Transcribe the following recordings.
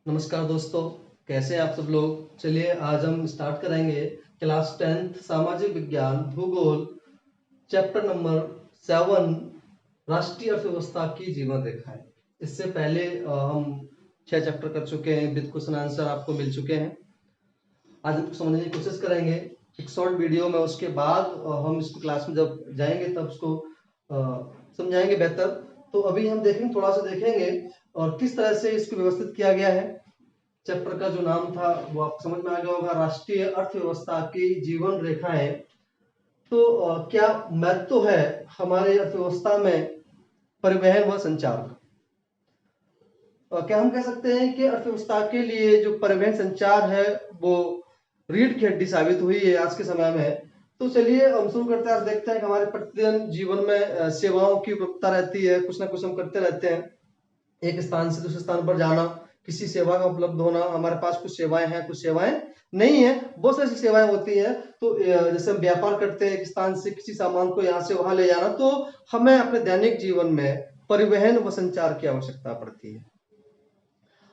नमस्कार दोस्तों, कैसे हैं आप सब लोग। चलिए आज हम स्टार्ट करेंगे क्लास 10th सामाजिक विज्ञान भूगोल चैप्टर नंबर 7 राष्ट्रीय अर्थव्यवस्था की जीवन रेखाएं। इससे पहले हम 6 चैप्टर कर चुके हैं, विद क्वेश्चन आंसर आपको मिल चुके हैं। आज हम समझने की कोशिश करेंगे एक शॉर्ट वीडियो में, उसके बाद हम इसको क्लास में जब जाएंगे तब उसको समझाएंगे बेहतर। तो अभी हम देखेंगे, थोड़ा सा देखेंगे और किस तरह से इसको व्यवस्थित किया गया है। चैप्टर का जो नाम था वो आपको समझ में आ गया होगा, राष्ट्रीय अर्थव्यवस्था की जीवन रेखाएं। तो क्या महत्व है हमारे अर्थव्यवस्था में परिवहन व संचार का। क्या हम कह सकते हैं कि अर्थव्यवस्था के लिए जो परिवहन संचार है वो रीढ़ की हड्डी साबित हुई है आज के समय में। तो चलिए हम शुरू करते हैं। आज देखते हैं कि हमारे प्रतिदिन जीवन में सेवाओं की उपलब्धता रहती है, कुछ ना कुछ हम करते रहते हैं। एक स्थान से दूसरे स्थान पर जाना, किसी सेवा का उपलब्ध होना, हमारे पास कुछ सेवाएं हैं कुछ सेवाएं नहीं है, बहुत सारी सेवाएं होती हैं। तो जैसे हम व्यापार करते हैं, एक स्थान से किसी सामान को यहाँ से वहां ले जाना, तो हमें अपने दैनिक जीवन में परिवहन व संचार की आवश्यकता पड़ती है।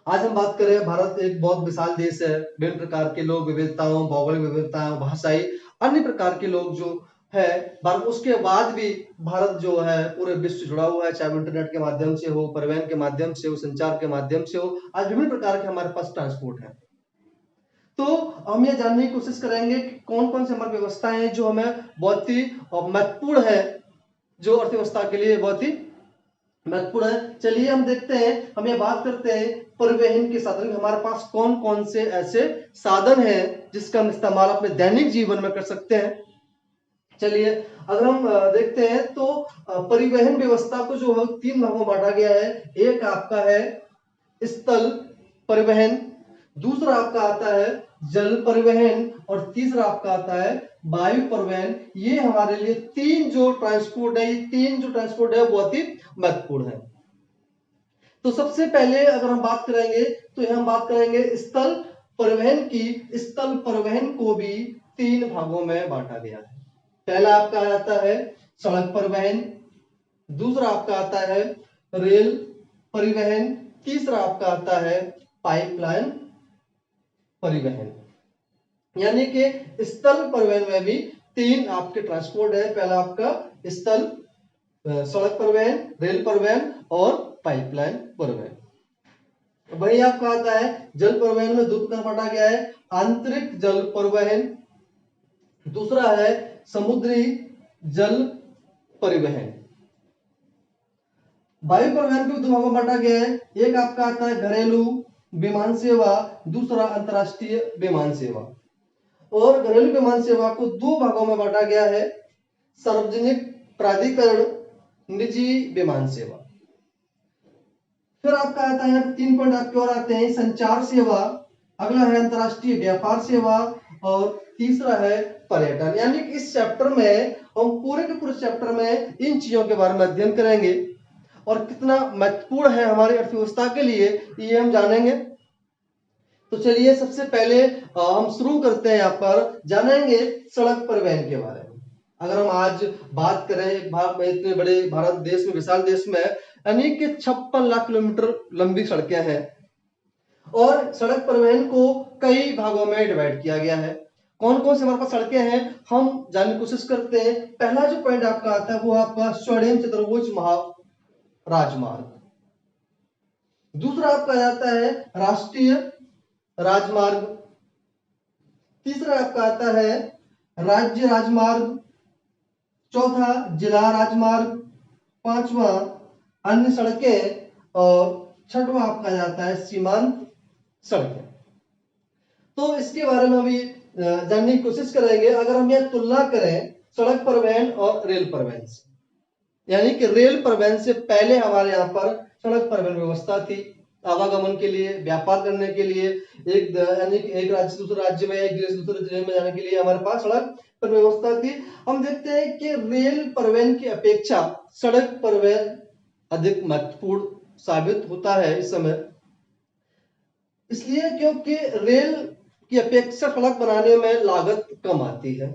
आज हम बात करें, भारत एक बहुत विशाल देश है, विभिन्न प्रकार के लोग, विविधताओं, भौगोलिक विविधताओं, भाषाई अन्य प्रकार के लोग जो है भारत। उसके बाद भी भारत जो है पूरे विश्व से जुड़ा हुआ है, चाहे इंटरनेट के माध्यम से हो, परिवहन के माध्यम से हो, संचार के माध्यम से हो। आज विभिन्न प्रकार के हमारे पास ट्रांसपोर्ट है। तो हम ये जानने की कोशिश करेंगे कि कौन कौन से हमारी व्यवस्थाएं हैं जो हमें बहुत ही महत्वपूर्ण है, जो अर्थव्यवस्था के लिए बहुत ही महत्वपूर्ण है। चलिए हम देखते हैं, हम ये बात करते हैं परिवहन के साधन। हमारे पास कौन कौन से ऐसे साधन हैं जिसका हम इस्तेमाल अपने दैनिक जीवन में कर सकते हैं। चलिए अगर हम देखते हैं तो परिवहन व्यवस्था को जो है 3 भागों में बांटा गया है। एक आपका है स्थल परिवहन, दूसरा आपका आता है जल परिवहन और तीसरा आपका आता है वायु परिवहन। ये हमारे लिए 3 जो ट्रांसपोर्ट है, ये 3 जो ट्रांसपोर्ट है बहुत ही महत्वपूर्ण है। तो सबसे पहले अगर हम बात करेंगे तो हम बात करेंगे स्थल परिवहन की। स्थल परिवहन को भी 3 भागों में बांटा गया है। पहला आपका आता है सड़क परिवहन, दूसरा आपका आता है रेल परिवहन, तीसरा आपका आता है पाइपलाइन परिवहन। यानी कि स्थल परिवहन में भी 3 आपके ट्रांसपोर्ट है। पहला आपका स्थल सड़क परिवहन, रेल परिवहन और पाइपलाइन परिवहन। वही आपका आता है जल परिवहन में 2 प्रकार बांटा गया है, आंतरिक जल परिवहन, दूसरा है समुद्री जल परिवहन। वायु परिवहन को 2 भागों में बांटा गया है। एक आपका आता है घरेलू विमान सेवा, दूसरा अंतरराष्ट्रीय विमान सेवा। और घरेलू विमान सेवा को 2 भागों में बांटा गया है, सार्वजनिक प्राधिकरण, निजी विमान सेवा। फिर आपका आता है 3 पॉइंट आपके और आते हैं, संचार सेवा, अगला है अंतरराष्ट्रीय व्यापार सेवा और तीसरा है पर्यटन। यानी कि इस चैप्टर में हम पूरे के पूरे चैप्टर में इन चीजों के बारे में अध्ययन करेंगे और कितना महत्वपूर्ण है हमारी अर्थव्यवस्था के लिए ये हम जानेंगे। तो चलिए सबसे पहले हम शुरू करते हैं, यहाँ पर जानेंगे सड़क परिवहन के बारे में। अगर हम आज बात करें इतने बड़े भारत देश में, विशाल देश में, यानी कि 56 लाख किलोमीटर लंबी सड़कें हैं और सड़क परिवहन को कई भागों में डिवाइड किया गया है। कौन कौन से हमारे पास सड़कें हैं हम जानने की कोशिश करते हैं। पहला जो पॉइंट आपका आता है वो आपका स्वर्णिम चतुर्भुज राजमार्ग, दूसरा आपका आता है राष्ट्रीय राजमार्ग, तीसरा आपका आता है राज्य राजमार्ग, चौथा जिला राजमार्ग, पांचवा अन्य सड़कें और छठवां आपका जाता है सीमांत सड़कें। तो इसके बारे में अभी जानने की कोशिश करेंगे। अगर हम यह तुलना करें सड़क परिवहन और रेल परिवहन से, यानी कि रेल परिवहन से पहले हमारे यहाँ पर सड़क परिवहन व्यवस्था थी, आवागमन के लिए, व्यापार करने के लिए, यानी कि एक राज्य से दूसरे राज्य में, एक जिले से दूसरे जिले में जाने के लिए हमारे पास सड़क परिवहन व्यवस्था थी। हम देखते हैं कि रेल परिवहन की अपेक्षा सड़क परिवहन अधिक महत्वपूर्ण साबित होता है इस समय, इसलिए क्योंकि रेल की अपेक्षा सड़क बनाने में लागत कम आती है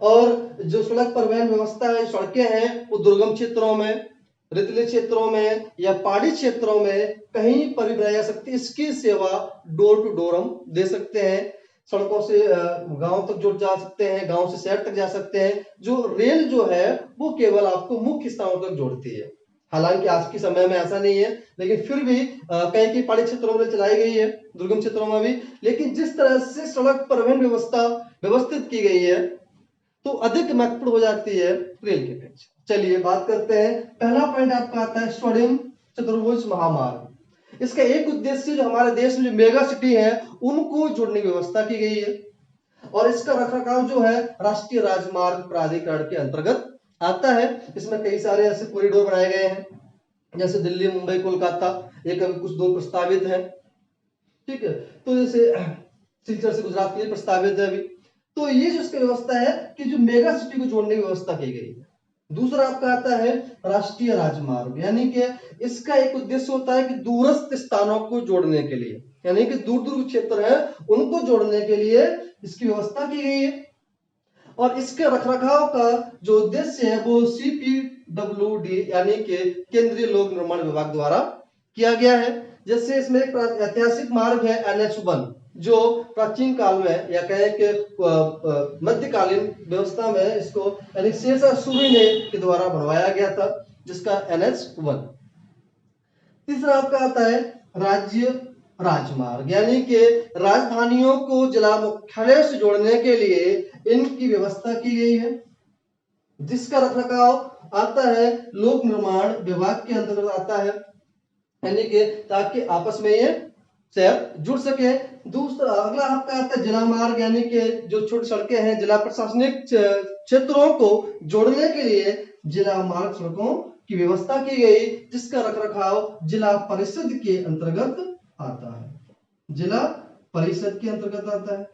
और जो सड़क परिवहन व्यवस्था है, सड़कें हैं, वो दुर्गम क्षेत्रों में, रेतीले क्षेत्रों में या पहाड़ी क्षेत्रों में कहीं पर भी बनाई जा सकती है। इसकी सेवा डोर टू डोर हम दे सकते हैं। सड़कों से गांव तक जुड़ जा सकते हैं, गांव से शहर तक जा सकते हैं। जो रेल जो है वो केवल आपको मुख्य स्थानों तक जोड़ती है। हालांकि आज के समय में ऐसा नहीं है, लेकिन फिर भी कहीं कहीं पहाड़ी क्षेत्रों में चलाई गई है, दुर्गम क्षेत्रों में भी। लेकिन जिस तरह से सड़क परिवहन व्यवस्था व्यवस्थित की गई है तो अधिक महत्वपूर्ण हो जाती है रेल की अपेक्षा। चलिए बात करते हैं। पहला पॉइंट आपका आता है स्वर्णिम चतुर्भुज महामार्ग। इसका एक उद्देश्य जो हमारे देश में जो मेगा सिटी है उनको जोड़ने की व्यवस्था की गई है, और इसका रखरखाव जो है राष्ट्रीय राजमार्ग प्राधिकरण के अंतर्गत आता है। इसमें कई सारे ऐसे कॉरिडोर बनाए गए हैं, जैसे दिल्ली, मुंबई, कोलकाता, एक अभी कुछ दो प्रस्तावित है। ठीक है, तो जैसे सिलचर से गुजरात के लिए प्रस्तावित है अभी। तो ये जो इसकी व्यवस्था है कि जो मेगा सिटी को जोड़ने की व्यवस्था की गई है। दूसरा आपका आता है राष्ट्रीय राजमार्ग, यानी कि इसका एक उद्देश्य होता है कि दूरस्थ स्थानों को जोड़ने के लिए, यानी कि दूर दूर क्षेत्र है उनको जोड़ने के लिए इसकी व्यवस्था की गई है। और इसके रखरखाव का जो उद्देश्य है वो CPWD यानी कि केंद्रीय लोक निर्माण विभाग द्वारा किया गया है। जैसे इसमें एक ऐतिहासिक मार्ग है NH1, जो प्राचीन काल में या कहें कि मध्यकालीन व्यवस्था में इसको यानी शेरशाह सूरी ने के द्वारा बनवाया गया था, जिसका NH1। तीसरा आपका आता है राज्य राजमार्ग, यानी कि राजधानियों को जिला मुख्यालय से जोड़ने के लिए इनकी व्यवस्था की गई है, जिसका रखरखाव आता है लोक निर्माण विभाग के अंतर्गत आता है, यानी कि ताकि आपस में ये शहर जुड़ सके। दूसरा अगला आपका आता है जिला मार्ग, यानी कि जो छोटी सड़कें हैं जिला प्रशासनिक क्षेत्रों को जोड़ने के लिए जिला मार्ग सड़कों की व्यवस्था की गई, जिसका रखरखाव जिला परिषद के अंतर्गत आता है। जिला परिषद के अंतर्गत आता है।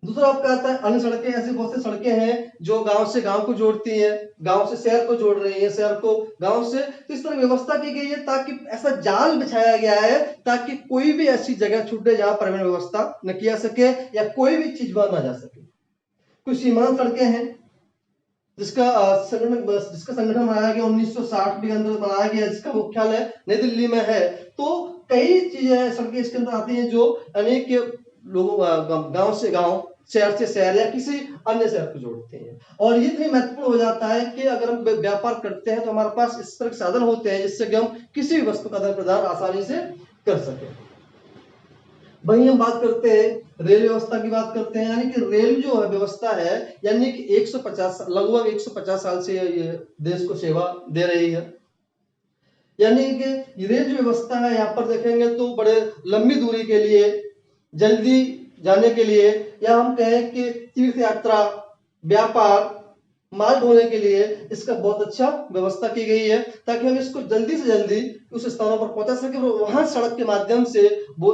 दूसरा आपका आता है अन्य सड़कें। ऐसी बहुत सी सड़कें हैं जो गांव से गांव को जोड़ती हैं, गांव से शहर को जोड़ रही है, शहर को गांव से। तो इस तरह व्यवस्था की गई है ताकि ऐसा जाल बिछाया गया है ताकि कोई भी ऐसी जगह छूटे जहां परिवहन व्यवस्था न किया सके या कोई भी चीज वहां ना जा सके। कुछ सीमांत सड़कें हैं जिसका संगठन बनाया गया 1960 के अंदर बनाया गया, जिसका मुख्यालय नई दिल्ली में है। तो कई चीजें सड़कें इसके अंदर आती हैं जो अनेक लोगों गांव से गांव, शहर से शहर या किसी अन्य शहर को जोड़ते हैं। और ये भी महत्वपूर्ण हो जाता है कि अगर हम व्यापार करते हैं तो हमारे पास इस तरह के साधन होते हैं जिससे कि हम किसी भी वस्तु का आदान प्रदान आसानी से कर सके। वहीं हम बात करते हैं रेल व्यवस्था की बात करते हैं, यानी कि रेल जो है व्यवस्था है, यानी कि 150 लगभग 150 साल से ये देश को सेवा दे रही है। यानी कि रेल जो व्यवस्था है यहाँ पर देखेंगे तो बड़े लंबी दूरी के लिए, जल्दी जाने के लिए, या हम कहें कि तीर्थ यात्रा, व्यापार, माल ढोने के लिए इसका बहुत अच्छा व्यवस्था की गई है ताकि हम इसको जल्दी से जल्दी उस स्थानों पर पहुंचा सके और वहां सड़क के माध्यम से वो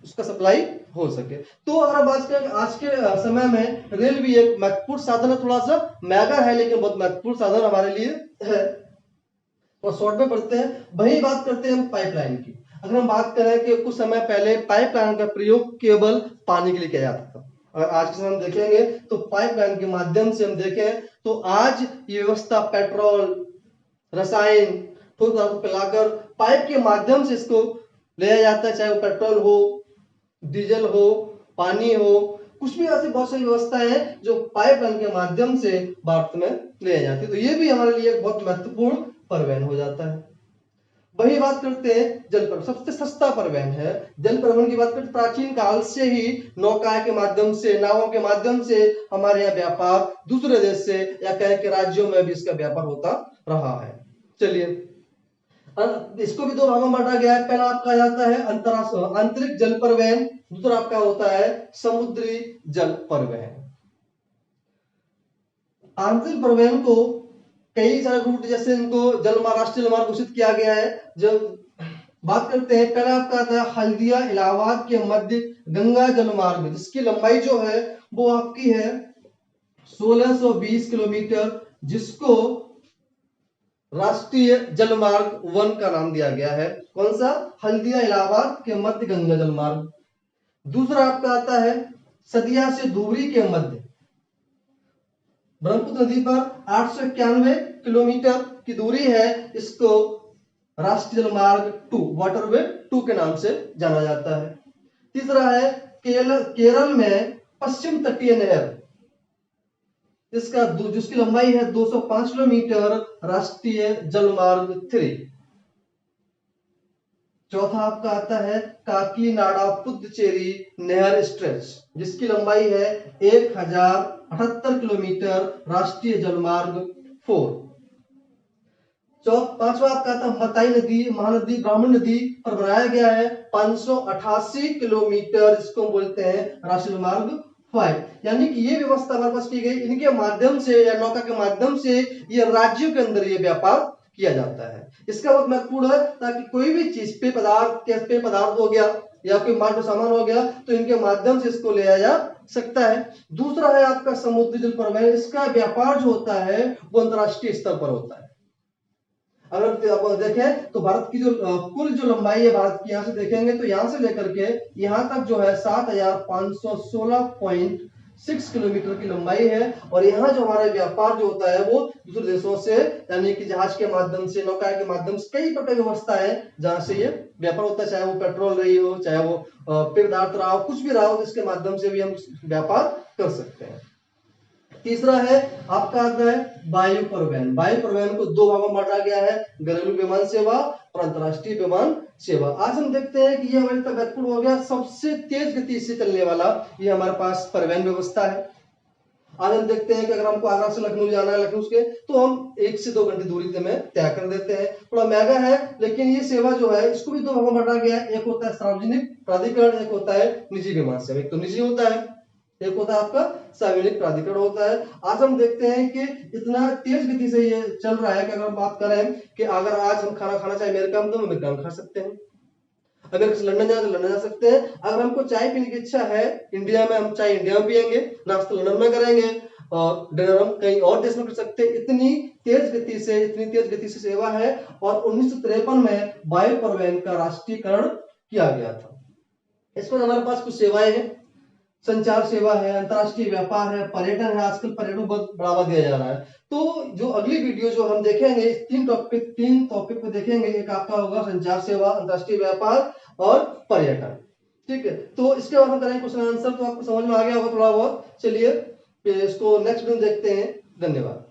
उसका सप्लाई हो सके। तो अगर हम बात करें आज के समय में रेल भी एक महत्वपूर्ण साधन है, थोड़ा सा महंगा है लेकिन बहुत महत्वपूर्ण साधन हमारे लिए है। और शॉर्ट में पढ़ते हैं। वही बात करते हैं हम पाइपलाइन की। अगर हम बात करें कि कुछ समय पहले पाइपलाइन का प्रयोग केवल पानी के लिए किया जाता था, और आज के समय हम देखेंगे तो पाइपलाइन के माध्यम से हम देखें तो आज ये व्यवस्था पेट्रोल, रसायन ठोस पदार्थों को पिलाकर पाइप के माध्यम से इसको लिया जाता है, चाहे वो पेट्रोल हो, डीजल हो, पानी हो, कुछ भी ऐसी बहुत सारी व्यवस्थाएं हैं जो पाइपलाइन के माध्यम से भारत में ले जाती है। तो ये भी हमारे लिए बहुत महत्वपूर्ण परिवहन हो जाता है। वही बात करते हैं जल परिवहन, सबसे सस्ता परिवहन है। जल परिवहन की बात करते प्राचीन काल से ही नौका के माध्यम से, नावों के माध्यम से हमारे यहाँ व्यापार दूसरे देश से या कहें कि राज्यों में भी इसका व्यापार होता रहा है। चलिए इसको भी दो भागों में बांटा गया है। पहला आपका जाता है अंतरराष्ट्रीय आंतरिक जल परिवहन, दूसरा आपका होता है समुद्री जल परिवहन। आंतरिक परिवहन को कई सारे रूट जैसे इनको जलमार्ग, राष्ट्रीय जलमार्ग घोषित किया गया है। जब बात करते हैं पहला आपका आता है हल्दिया इलाहाबाद के मध्य गंगा जलमार्ग, जिसकी लंबाई जो है वो आपकी है 1620 किलोमीटर, जिसको राष्ट्रीय जलमार्ग 1 का नाम दिया गया है। कौन सा? हल्दिया इलाहाबाद के मध्य गंगा जलमार्ग। दूसरा आपका आता है सदिया से धुबरी के मध्य ब्रह्मपुत्र नदी पर 891 किलोमीटर की दूरी है, इसको राष्ट्रीय जलमार्ग 2 वाटरवे 2 के नाम से जाना जाता है। तीसरा है केरल में पश्चिम तटीय नहर, जिसकी लंबाई है 205 किलोमीटर, राष्ट्रीय जलमार्ग 3। चौथा आपका आता है काकीनाडा पुद्दुचेरी नहर स्ट्रेच, जिसकी लंबाई है 1078 किलोमीटर, राष्ट्रीय जलमार्ग 4। पांचवा आपका आता है मताई नदी, महानदी, ब्राह्मण नदी पर बनाया गया है 588 किलोमीटर, इसको बोलते हैं राष्ट्रीय जलमार्ग 5। यानी कि ये व्यवस्था हमारे पास की गई, इनके माध्यम से या नौका के माध्यम से ये राज्यों के अंदर ये व्यापार किया जाता है। इसका बहुत महत्वपूर्ण है, ताकि कोई भी चीज पेय पदार्थ हो गया या कोई माल का सामान हो गया तो इनके माध्यम से इसको ले जा सकता है। दूसरा है आपका समुद्री जल परिवहन, इसका व्यापार जो होता है वो अंतरराष्ट्रीय स्तर पर होता है। अगर आप देखें तो भारत की कुल जो लंबाई है भारत की, यहां से देखेंगे तो यहां से लेकर के यहां तक जो है 7516.6 किलोमीटर की लंबाई है। और यहाँ जो हमारा व्यापार जो होता है वो दूसरे देशों से, यानी कि जहाज के माध्यम से, नौका के माध्यम से, कई प्रकार की व्यवस्था है जहां से ये व्यापार होता है, चाहे वो पेट्रोल रही हो, चाहे वो पेय पदार्थ रहा हो, कुछ भी रहा हो, इसके माध्यम से भी हम व्यापार कर सकते हैं। तीसरा है आपका आता है वायु परिवहन। वायु परिवहन को दो भागों में बांटा गया है, घरेलू विमान सेवा और अंतरराष्ट्रीय विमान सेवा। आज हम देखते हैं कि ये हमारे तक महत्वपूर्ण हो गया, सबसे तेज गति से चलने वाला ये हमारे पास परिवहन व्यवस्था है। आज हम देखते हैं कि अगर हमको आगरा से लखनऊ जाना है, लखनऊ के, तो हम 1 से 2 घंटे दूरी में तय कर देते हैं। थोड़ा महंगा है, लेकिन ये सेवा जो है इसको भी दो भागों में बांटा गया है। एक होता है सार्वजनिक प्राधिकरण, एक होता है निजी विमान सेवा। एक तो निजी होता है, एक होता है आपका सार्वजनिक प्राधिकरण होता है। आज हम देखते हैं कि इतना तेज गति से ये चल रहा है कि अगर हम बात करें कि अगर आज हम खाना खाना चाहे अमेरिका में, तो हम अमेरिका में खा सकते हैं। अगर लंदन जाए तो लंदन जा सकते हैं। अगर हमको चाय पीने की इच्छा है इंडिया में, हम चाय इंडिया में पियेंगे, नाश्ता लंदन में करेंगे और डिनर हम कहीं और देश में कर सकते हैं। इतनी तेज गति से सेवा है। और 1953 में वायु परिवहन का राष्ट्रीयकरण किया गया था। इसमें हमारे पास कुछ सेवाएं हैं, संचार सेवा है, अंतरराष्ट्रीय व्यापार है, पर्यटन है। आजकल पर्यटन को बहुत बढ़ावा दिया जा रहा है। तो जो अगली वीडियो जो हम देखेंगे, इस तीन टॉपिक को देखेंगे। एक आपका होगा संचार सेवा, अंतरराष्ट्रीय व्यापार और पर्यटन। ठीक है, तो इसके बाद हम करेंगे क्वेश्चन आंसर। तो आपको समझ में आ गया होगा थोड़ा बहुत। चलिए इसको नेक्स्ट दिन देखते हैं। धन्यवाद।